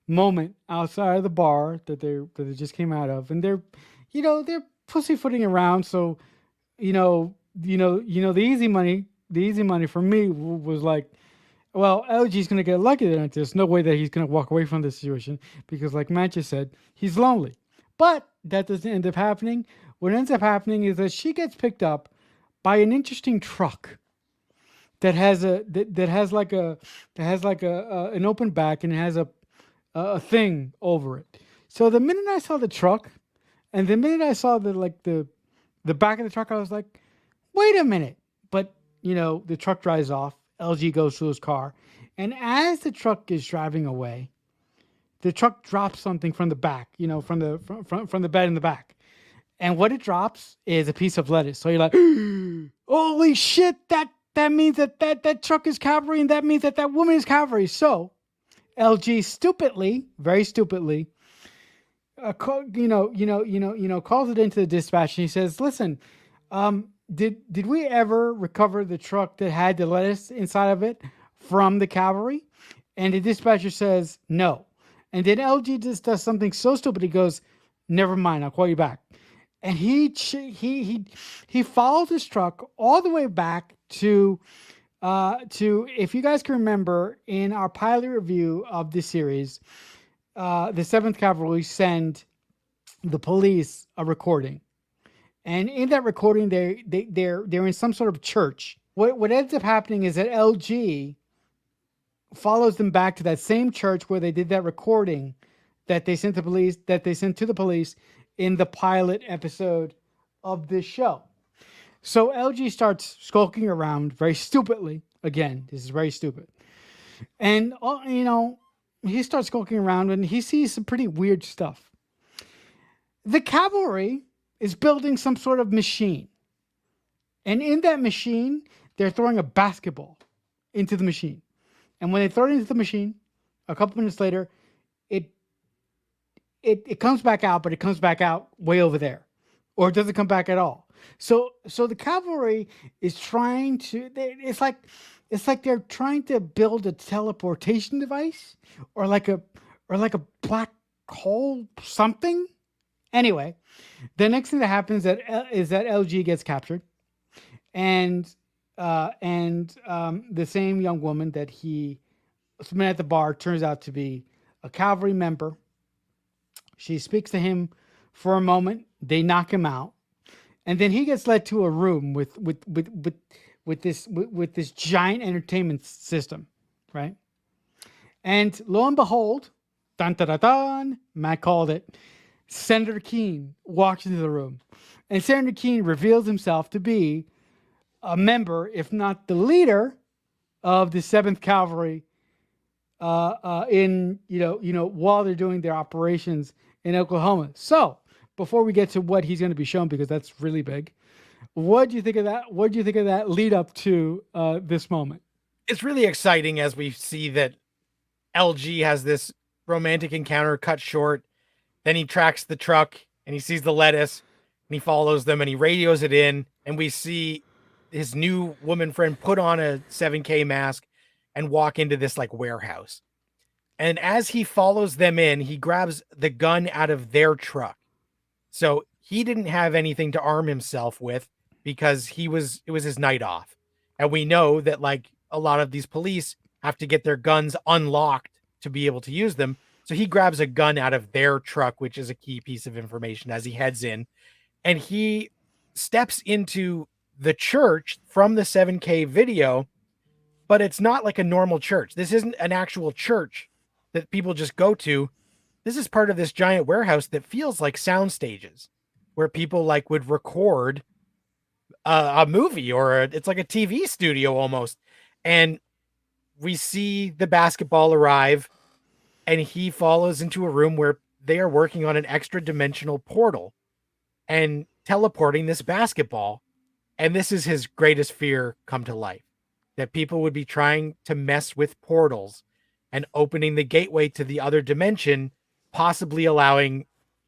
moment outside of the bar that they just came out of, and they're pussyfooting around. So, the easy money for me was like, well, LG's gonna get lucky there. There's no way that he's gonna walk away from this situation because, like Matt just said, he's lonely. But that doesn't end up happening. What ends up happening is that she gets picked up by an interesting truck that has an open back and it has a thing over it. So the minute I saw the truck, and the minute I saw the back of the truck, I was like, wait a minute. But the truck drives off. LG goes to his car, and as the truck is driving away, the truck drops something from the back, from the bed in the back. And what it drops is a piece of lettuce. So you're like, holy shit, that means that truck is cavalry, and that means that woman is cavalry. So LG stupidly, very stupidly, calls it into the dispatch, and he says, "Listen, did we ever recover the truck that had the lettuce inside of it from the cavalry?" And the dispatcher says, "No." And then LG just does something so stupid. He goes, "Never mind, I'll call you back." And he follows his truck all the way back to, if you guys can remember, in our pilot review of this series, the Seventh Cavalry send the police a recording, and in that recording, they're in some sort of church. What ends up happening is that LG follows them back to that same church where they did that recording that they sent to the police in the pilot episode of this show. So LG starts skulking around very stupidly. Again, this is very stupid. And he starts skulking around and he sees some pretty weird stuff. The cavalry is building some sort of machine. And in that machine, they're throwing a basketball into the machine. And when they throw it into the machine, a couple minutes later, it comes back out, but it comes back out way over there. Or it doesn't come back at all. So the cavalry is trying to, it's like they're trying to build a teleportation device, or like a black hole something. Anyway, the next thing that happens is that LG gets captured, and the same young woman that he met at the bar turns out to be a cavalry member. She speaks to him for a moment. They knock him out, and then he gets led to a room with this giant entertainment system, right? And lo and behold, dun dun dun dun, Matt called it. Senator Keene walks into the room, and Senator Keene reveals himself to be a member, if not the leader, of the Seventh Cavalry. While they're doing their operations in Oklahoma. So before we get to what he's going to be shown, because that's really big, what do you think of that? What do you think of that lead up to this moment? It's really exciting as we see that LG has this romantic encounter cut short. Then he tracks the truck and he sees the lettuce and he follows them and he radios it in. And we see his new woman friend put on a 7K mask and walk into this like warehouse. And as he follows them in, he grabs the gun out of their truck. So he didn't have anything to arm himself with because it was his night off. And we know that like a lot of these police have to get their guns unlocked to be able to use them. So he grabs a gun out of their truck, which is a key piece of information as he heads in. And he steps into the church from the 7K video, but it's not like a normal church. This isn't an actual church that people just go to. This is part of this giant warehouse that feels like sound stages where people like would record a movie, or it's like a TV studio almost. And we see the basketball arrive and he follows into a room where they are working on an extra dimensional portal and teleporting this basketball. And this is his greatest fear come to life, that people would be trying to mess with portals and opening the gateway to the other dimension, possibly allowing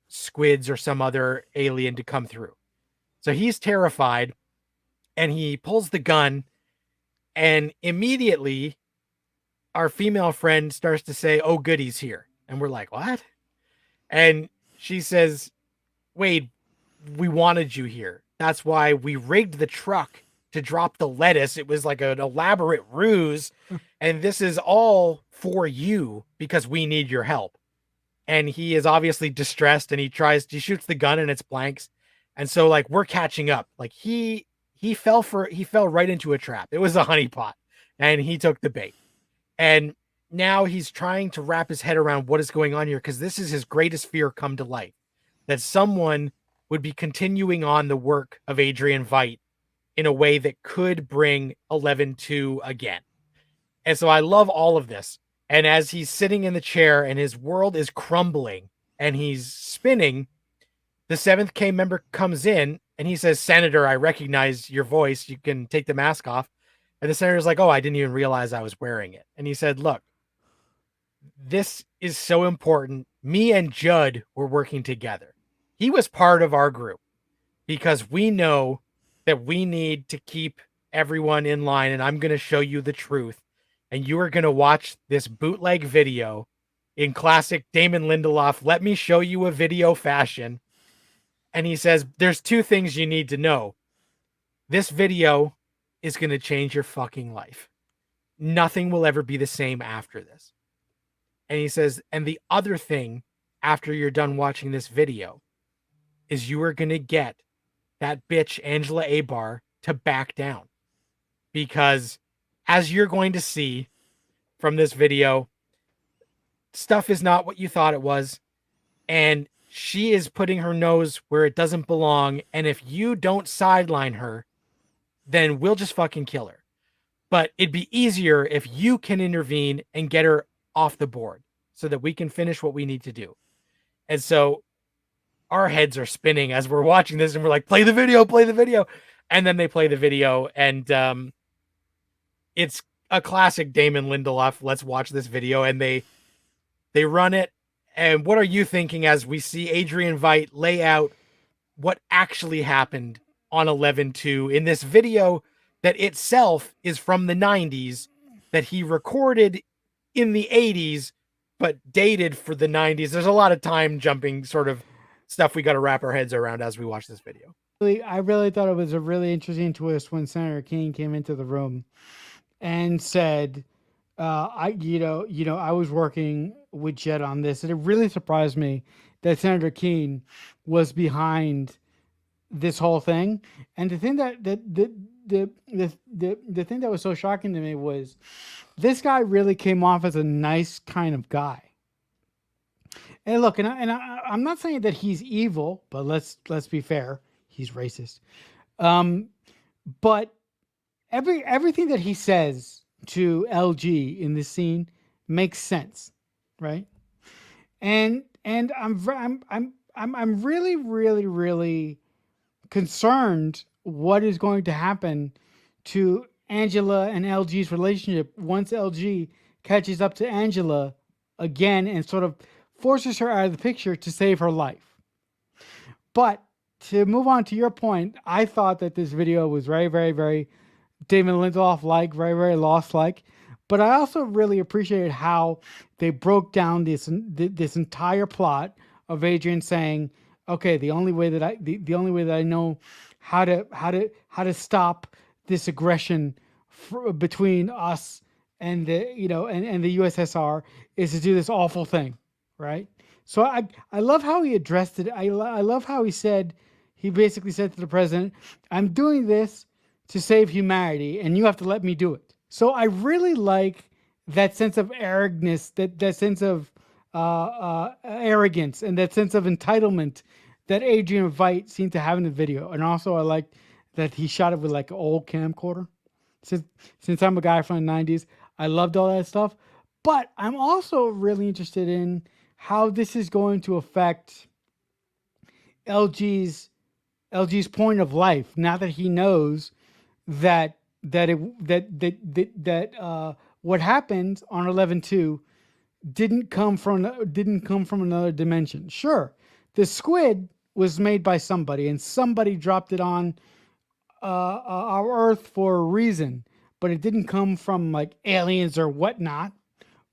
squids or some other alien to come through. So he's terrified and he pulls the gun, and immediately our female friend starts to say, "Oh, good, he's here." And we're like, "What?" And she says, "Wade, we wanted you here. That's why we rigged the truck to drop the lettuce. It was like an elaborate ruse. And this is all for you because we need your help." And he is obviously distressed and he shoots the gun and it's blanks. And so like we're catching up. Like he fell right into a trap. It was a honeypot and he took the bait. And now he's trying to wrap his head around what is going on here, because this is his greatest fear come to life, that someone would be continuing on the work of Adrian Veidt in a way that could bring 11-2 again. And so I love all of this. And as he's sitting in the chair and his world is crumbling and he's spinning, The 7th K member comes in and he says, "Senator, I recognize your voice. You can take the mask off." And the senator's like, "Oh, I didn't even realize I was wearing it." And he said, "Look, this is so important. Me and Judd were working together. He was part of our group because we know that we need to keep everyone in line. And I'm going to show you the truth. And you are going to watch this bootleg video in classic Damon Lindelof, let me show you a video fashion." And he says, "There's 2 things you need to know. This video is going to change your fucking life. Nothing will ever be the same after this." And he says, "And the other thing after you're done watching this video is you are going to get that bitch Angela Abar to back down. Because as you're going to see from this video, stuff is not what you thought it was. And she is putting her nose where it doesn't belong. And if you don't sideline her, then we'll just fucking kill her. But it'd be easier if you can intervene and get her off the board so that we can finish what we need to do." And so our heads are spinning as we're watching this and we're like, play the video, play the video. And then they play the video and it's a classic Damon Lindelof. Let's watch this video. And they run it. And what are you thinking as we see Adrian Veidt lay out what actually happened on 11/2 in this video that itself is from the 90s that he recorded in the 80s, but dated for the 90s. There's a lot of time jumping sort of stuff we got to wrap our heads around as we watch this video. I really thought it was a really interesting twist when Senator King came into the room and said, I was working with Jed on this, and it really surprised me that Senator King was behind this whole thing. And the thing that the thing that was so shocking to me was this guy really came off as a nice kind of guy. And look, I'm not saying that he's evil, but let's be fair, he's racist. But everything that he says to LG in this scene makes sense, right? And I'm really concerned what is going to happen to Angela and LG's relationship once LG catches up to Angela again and sort of forces her out of the picture to save her life. But to move on to your point, I thought that this video was very, very, very Damon Lindelof-like, very, very Lost-like. But I also really appreciated how they broke down this entire plot of Adrian saying, "Okay, the only way that I know how to stop this aggression between us and the and the USSR is to do this awful thing," right? So I love how he addressed it. I love how he basically said to the president, "I'm doing this to save humanity, and you have to let me do it." So I really like that sense of arrogance, that sense of arrogance, and that sense of entitlement that Adrian Veidt seemed to have in the video. And also, I like that he shot it with like an old camcorder. Since I'm a guy from the 90s, I loved all that stuff. But I'm also really interested in how this is going to affect LG's point of life now that he knows that what happened on 11/2 didn't come from another dimension. Sure, the squid was made by somebody, and somebody dropped it on our Earth for a reason, but it didn't come from like aliens or whatnot,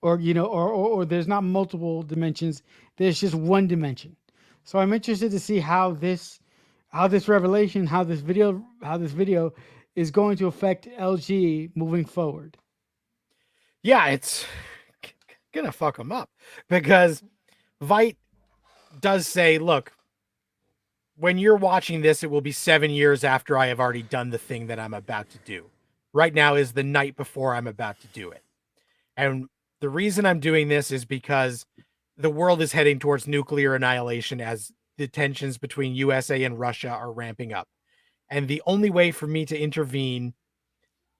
or or there's not multiple dimensions. There's just one dimension. So I'm interested to see how this revelation, how this video is going to affect LG moving forward. Yeah, it's gonna fuck them up because Veidt does say, "Look, when you're watching this, it will be 7 years after I have already done the thing that I'm about to do. Right now is the night before I'm about to do it. And the reason I'm doing this is because the world is heading towards nuclear annihilation as the tensions between USA and Russia are ramping up. And the only way for me to intervene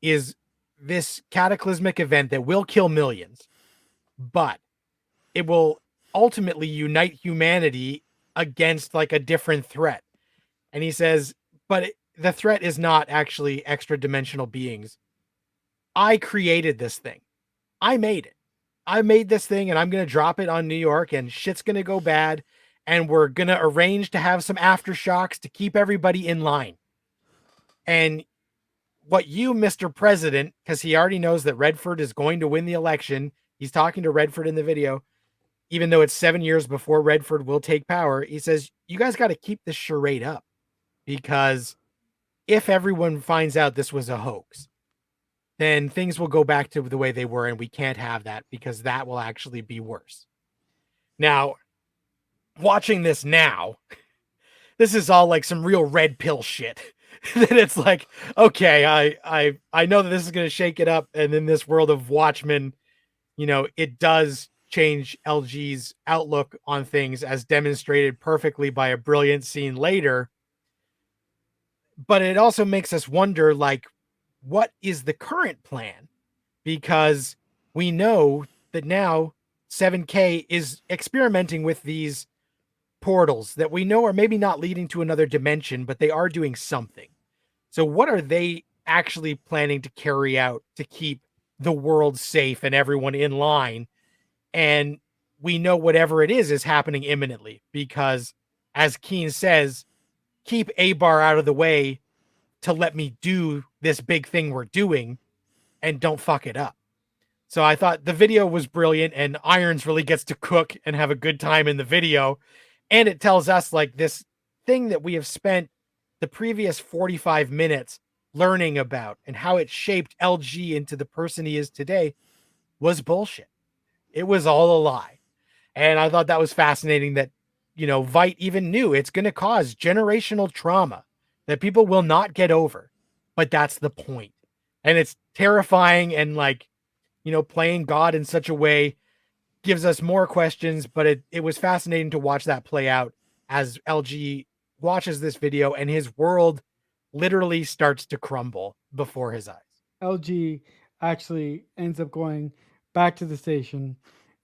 is this cataclysmic event that will kill millions, but it will ultimately unite humanity against like a different threat. And he says, but the threat is not actually extra dimensional beings. I created this thing. I made it. I made this thing and I'm going to drop it on New York and shit's going to go bad. And we're going to arrange to have some aftershocks to keep everybody in line. And what you, Mr. President, because he already knows that Redford is going to win the election. He's talking to Redford in the video, even though it's 7 years before Redford will take power. He says, you guys got to keep this charade up, because if everyone finds out this was a hoax, then things will go back to the way they were. And we can't have that, because that will actually be worse. Now, watching this now, this is all like some real red pill shit. That it's like, okay, I know that this is going to shake it up. And in this world of Watchmen, you know, it does change LG's outlook on things, as demonstrated perfectly by a brilliant scene later. But it also makes us wonder, like, what is the current plan? Because we know that now 7K is experimenting with these portals that we know are maybe not leading to another dimension, but they are doing something. So what are they actually planning to carry out to keep the world safe and everyone in line? And we know whatever it is happening imminently, because as Keen says, keep A-Bar out of the way to let me do this big thing we're doing, and don't fuck it up. So I thought the video was brilliant, and Irons really gets to cook and have a good time in the video. And it tells us, like, this thing that we have spent the previous 45 minutes learning about and how it shaped LG into the person he is today was bullshit. It was all a lie. And I thought that was fascinating that, you know, Veidt even knew it's going to cause generational trauma that people will not get over. But that's the point. And it's terrifying, and, like, you know, playing God in such a way gives us more questions, but it was fascinating to watch that play out as LG watches this video and his world literally starts to crumble before his eyes. LG actually ends up going back to the station,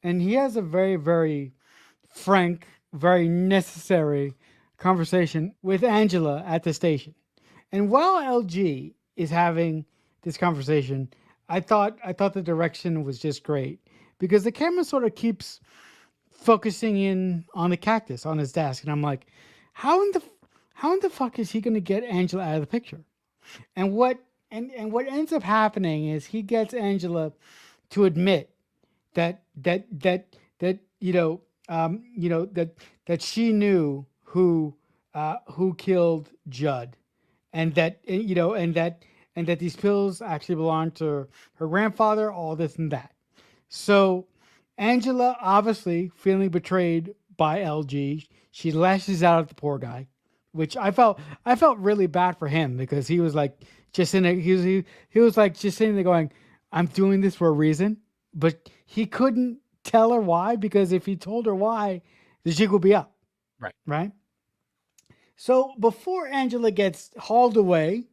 and he has a very, very frank, very necessary conversation with Angela at the station. And while LG is having this conversation, I thought the direction was just great, because the camera sort of keeps focusing in on the cactus on his desk, and I'm like, how in the fuck is he going to get Angela out of the picture? And what ends up happening is he gets Angela to admit that that she knew who killed Judd, and that these pills actually belonged to her grandfather, all this and that. So Angela, obviously feeling betrayed by LG, she lashes out at the poor guy, which I felt really bad for him, because he was like just in a, he was like just sitting there going, I'm doing this for a reason, but he couldn't tell her why, because if he told her why, the jig would be up. Right. So before Angela gets hauled away,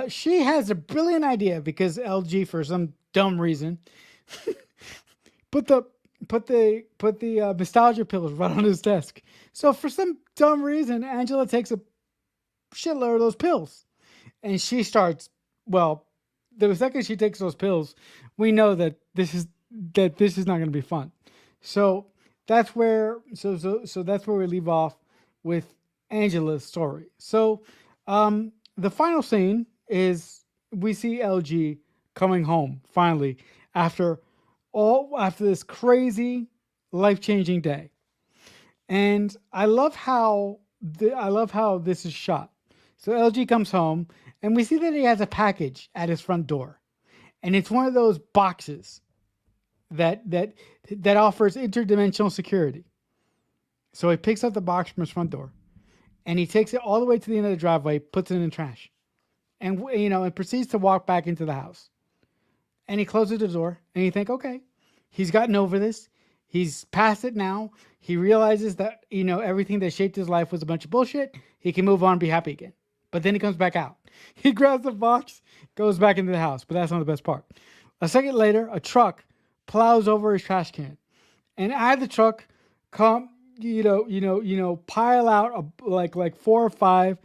she has a brilliant idea, because LG, for some dumb reason, put the nostalgia pills right on his desk. So for some dumb reason, Angela takes a shitload of those pills, and she starts. Well, the second she takes those pills, we know that this is not going to be fun. So that's where that's where we leave off with Angela's story. So the final scene is we see LG coming home finally after this crazy life-changing day. And I love how this is shot. So LG comes home, and we see that he has a package at his front door, and it's one of those boxes that offers interdimensional security. So he picks up the box from his front door, and he takes it all the way to the end of the driveway, puts it in the trash, and and proceeds to walk back into the house. And he closes the door, and you think, okay, he's gotten over this. He's past it now. He realizes that, everything that shaped his life was a bunch of bullshit. He can move on and be happy again. But then he comes back out. He grabs the box, goes back into the house. But that's not the best part. A second later, a truck plows over his trash can. And out of the truck pile out like 4 or 5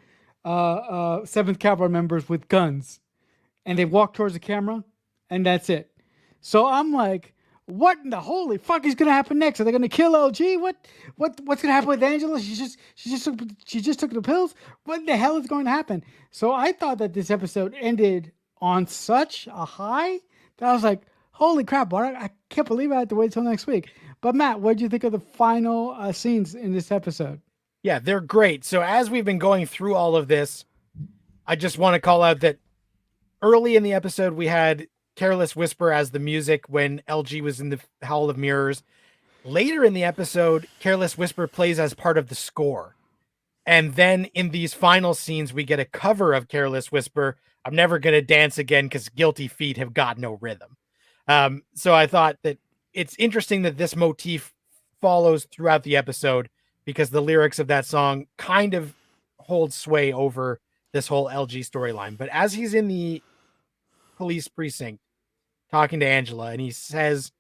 Seventh Cavalry members with guns, and they walk towards the camera, and that's it. So I'm like, what in the holy fuck is gonna happen next? Are they gonna kill LG? What's gonna happen with Angela? She just took the pills. What the hell is going to happen? So I thought that this episode ended on such a high that I was like, holy crap! I can't believe I had to wait till next week. But Matt, what did you think of the final scenes in this episode? Yeah, they're great. So as we've been going through all of this, I just want to call out that early in the episode, we had Careless Whisper as the music when LG was in the Hall of Mirrors. Later in the episode, Careless Whisper plays as part of the score. And then in these final scenes, we get a cover of Careless Whisper. I'm never going to dance again because guilty feet have got no rhythm. So I thought that it's interesting that this motif follows throughout the episode because the lyrics of that song kind of hold sway over this whole LG storyline. But as he's in the police precinct talking to Angela, and he says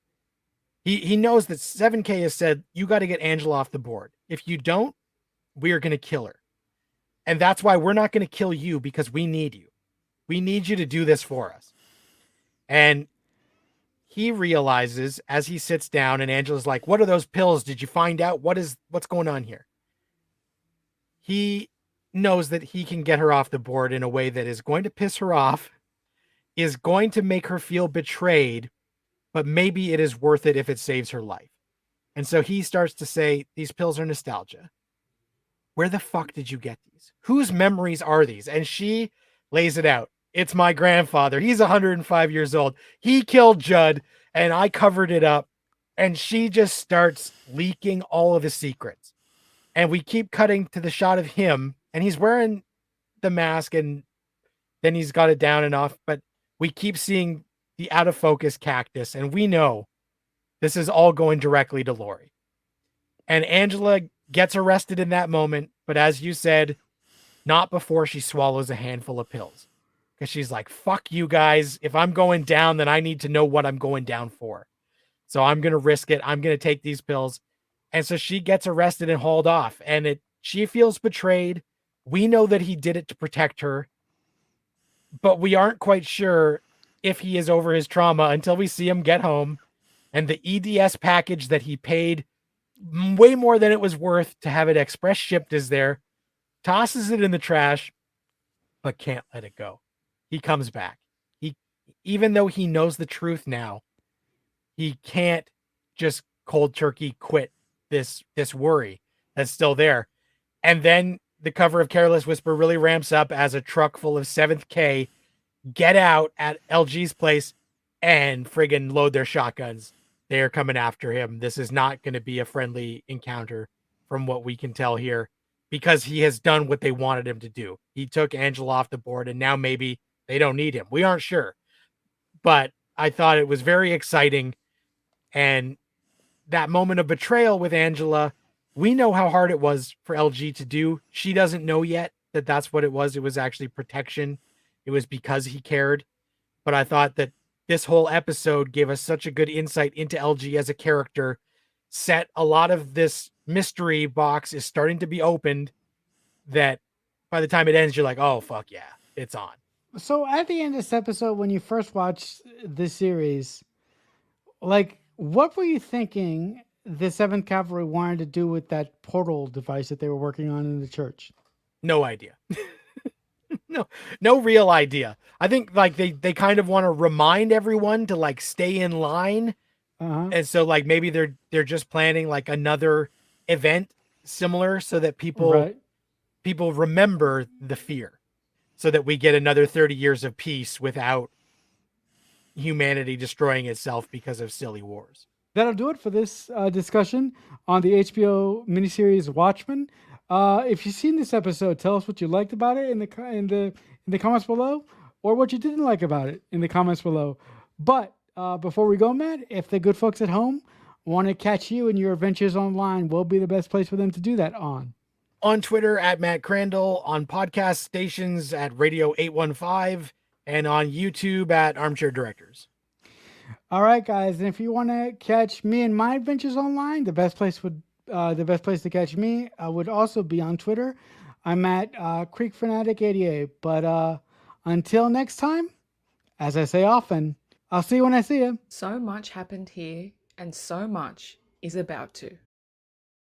he knows that 7K has said, you got to get Angela off the board. If you don't, we are going to kill her. And that's why we're not going to kill you, because we need you. We need you to do this for us. And he realizes as he sits down, and Angela's like, what are those pills? Did you find out what's going on here? He knows that he can get her off the board in a way that is going to piss her off, is going to make her feel betrayed, but maybe it is worth it if it saves her life. And so he starts to say, these pills are nostalgia. Where the fuck did you get these? Whose memories are these? And she lays it out. It's my grandfather. He's 105 years old. He killed Judd, and I covered it up. And she just starts leaking all of his secrets. And we keep cutting to the shot of him, and he's wearing the mask, and then he's got it down and off. But we keep seeing the out of focus cactus, and we know this is all going directly to Lori. And Angela gets arrested in that moment, but as you said, not before she swallows a handful of pills. Because she's like, fuck you guys. If I'm going down, then I need to know what I'm going down for. So I'm going to risk it. I'm going to take these pills. And so she gets arrested and hauled off. And she feels betrayed. We know that he did it to protect her. But we aren't quite sure if he is over his trauma until we see him get home. And the EDS package that he paid way more than it was worth to have it express shipped is there, tosses it in the trash, but can't let it go. He comes back. Even though he knows the truth now, he can't just cold turkey quit this worry that's still there. And then the cover of Careless Whisper really ramps up as a truck full of 7th K get out at LG's place and friggin' load their shotguns. They're coming after him. This is not going to be a friendly encounter from what we can tell here, because he has done what they wanted him to do. He took Angela off the board, and now maybe they don't need him. We aren't sure. But I thought it was very exciting. And that moment of betrayal with Angela, we know how hard it was for LG to do. She doesn't know yet that that's what it was. It was actually protection. It was because he cared. But I thought that this whole episode gave us such a good insight into LG as a character, set a lot of this mystery box is starting to be opened, that by the time it ends, you're like, oh, fuck yeah, it's on. So at the end of this episode, when you first watched this series, like, what were you thinking the Seventh Cavalry wanted to do with that portal device that they were working on in the church? No idea. no real idea. I think like they kind of want to remind everyone to like stay in line. And so like maybe they're just planning like another event similar so that people remember the fear, so that we get another 30 years of peace without humanity destroying itself because of silly wars. That'll do it for this discussion on the HBO miniseries Watchmen. If you've seen this episode, tell us what you liked about it in the comments below, or what you didn't like about it in the comments below. But before we go, Matt, if the good folks at home want to catch you in your adventures online, will be the best place for them to do that on? On Twitter at Matt Crandall, on podcast stations at Radio 815, and on YouTube at Armchair Directors. All right, guys. And if you want to catch me and my adventures online, the best place would the best place to catch me would also be on Twitter. I'm at CreekFanatic88. But until next time, as I say often, I'll see you when I see you. So much happened here, and so much is about to.